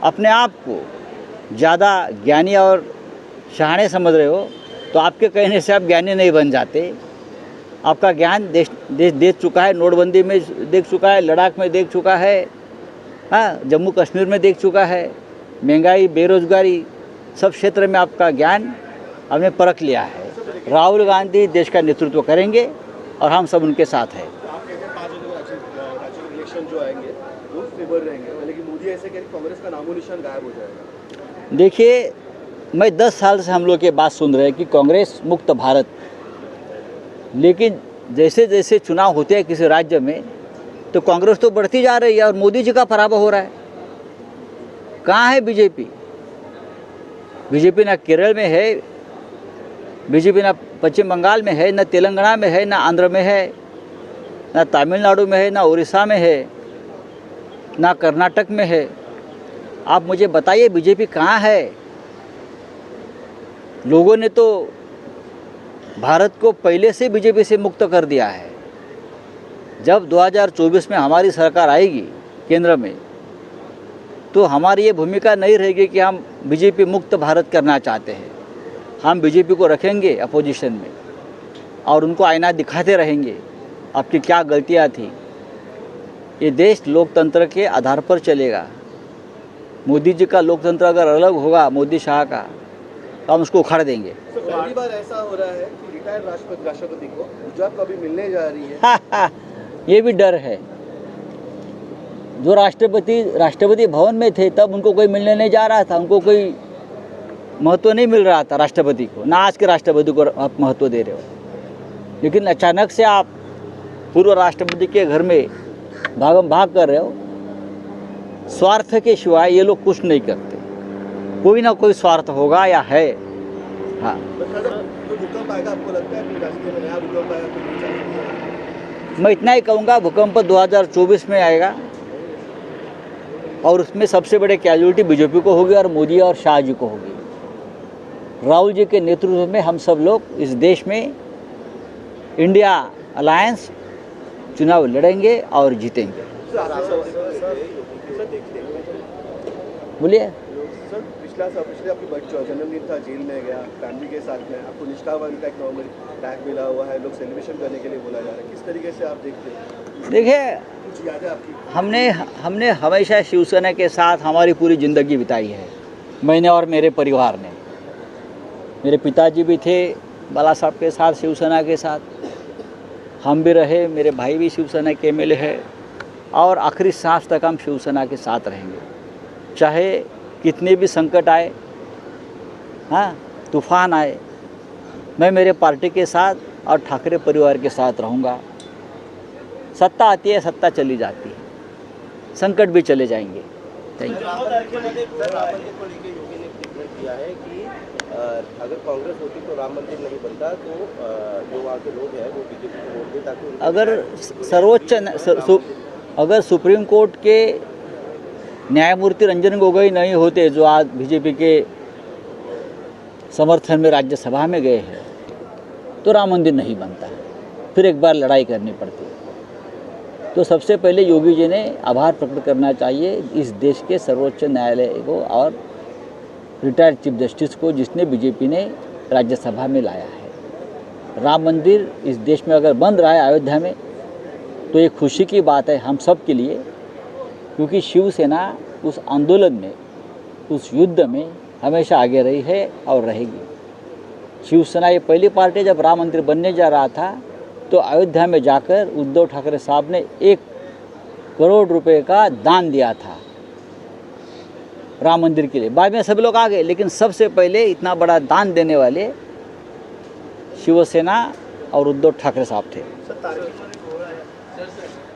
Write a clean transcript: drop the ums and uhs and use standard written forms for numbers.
अपने आप को ज़्यादा ज्ञानी और शहाणे समझ रहे हो तो आपके कहने से आप ज्ञानी नहीं बन जाते। आपका ज्ञान देश देख चुका है, नोटबंदी में देख चुका है, लद्दाख में देख चुका है, हाँ, जम्मू कश्मीर में देख चुका है, महंगाई, बेरोजगारी, सब क्षेत्र में आपका ज्ञान हमने परख लिया है। राहुल गांधी देश का नेतृत्व करेंगे और हम सब उनके साथ हैं। इलेक्शन जो आएंगे वो फेवर रहेंगे, लेकिन मोदी ऐसे कह रहे कांग्रेस का नामो निशान गायब हो जाएगा। देखिए, मैं 10 साल से हम लोग की बात सुन रहे हैं कि कांग्रेस मुक्त भारत, लेकिन जैसे जैसे चुनाव होते हैं किसी राज्य में तो कांग्रेस तो बढ़ती जा रही है और मोदी जी का पराभव हो रहा है। कहाँ है बीजेपी? बीजेपी ना केरल में है, बीजेपी ना पश्चिम बंगाल में है, ना तेलंगाना में है, ना आंध्र में है, ना तमिलनाडु में है, ना उड़ीसा में है, ना कर्नाटक में है। आप मुझे बताइए बीजेपी कहाँ है? लोगों ने तो भारत को पहले से बीजेपी से मुक्त कर दिया है। जब 2024 में हमारी सरकार आएगी केंद्र में तो हमारी ये भूमिका नहीं रहेगी कि हम बीजेपी मुक्त भारत करना चाहते हैं। हम बीजेपी को रखेंगे अपोजिशन में और उनको आईना दिखाते रहेंगे आपकी क्या गलतियां थी। ये देश लोकतंत्र के आधार पर चलेगा। मोदी जी का लोकतंत्र अगर अलग होगा, मोदी शाह का, तो हम उसको उखाड़ देंगे। पहली बार ऐसा हो रहा है कि रिटायर्ड राष्ट्रपति को गुजरात कभी मिलने जा रही है। ये भी डर है। जो राष्ट्रपति भवन में थे तब उनको कोई मिलने नहीं जा रहा था, उनको कोई महत्व नहीं मिल रहा था राष्ट्रपति को। ना आज के राष्ट्रपति को आप महत्व दे रहे हो, लेकिन अचानक से आप पूर्व राष्ट्रपति के घर में भागम भाग कर रहे हो। स्वार्थ के सिवाय ये लोग कुछ नहीं करते। कोई ना कोई स्वार्थ होगा या है। हाँ, भूकंप आएगा, आपको लगता है रास्ते में नया भूकंप आएगा? मैं इतना ही कहूँगा, भूकंप 2024 में आएगा और उसमें सबसे बड़े कैजुअलिटी बीजेपी को होगी और मोदी और शाह जी को होगी। राहुल जी के नेतृत्व में हम सब लोग इस देश में इंडिया अलायंस चुनाव लड़ेंगे और जीतेंगे। बोलिए। पिछले आपकी जन्मदिन था, जेल में गया, फैमिली के साथ में, आपको निष्ठावान का एक नॉर्मल टैग मिला हुआ है, लोग सेलिब्रेशन करने के लिए बोला जा रहा है, किस तरीके से आप देखते हैं? देखिए, कुछ याद है आपकी? हमने हमेशा शिवसेना के साथ हमारी पूरी ज़िंदगी बिताई है, मैंने और मेरे परिवार ने। मेरे पिताजी भी थे बाला साहब के साथ, शिवसेना के साथ हम भी रहे, मेरे भाई भी शिवसेना के एमएलए है और आखिरी सांस तक हम शिवसेना के साथ रहेंगे, चाहे कितने भी संकट आए, हाँ, तूफान आए, मैं मेरे पार्टी के साथ और ठाकरे परिवार के साथ रहूँगा। सत्ता आती है, सत्ता चली जाती है, संकट भी चले जाएंगे। Thank you. अगर कांग्रेस होती तो राम मंदिर नहीं बनता, तो जो वहाँ के लोग हैं वो बीजेपी को वोट दें ताकि अगर सुप्रीम कोर्ट के न्यायमूर्ति रंजन गोगोई नहीं होते, जो आज बीजेपी के समर्थन में राज्यसभा में गए हैं, तो राम मंदिर नहीं बनता, फिर एक बार लड़ाई करनी पड़ती। तो सबसे पहले योगी जी ने आभार प्रकट करना चाहिए इस देश के सर्वोच्च न्यायालय को और रिटायर्ड चीफ जस्टिस को, जिसने बीजेपी ने राज्यसभा में लाया है। राम मंदिर इस देश में अगर बन रहा है अयोध्या में, तो ये खुशी की बात है हम सब के लिए, क्योंकि शिवसेना उस आंदोलन में, उस युद्ध में हमेशा आगे रही है और रहेगी। शिवसेना ये पहली पार्टी, जब राम मंदिर बनने जा रहा था तो अयोध्या में जाकर उद्धव ठाकरे साहब ने 1 करोड़ रुपए का दान दिया था राम मंदिर के लिए। बाद में सभी लोग आ गए, लेकिन सबसे पहले इतना बड़ा दान देने वाले शिवसेना और उद्धव ठाकरे साहब थे।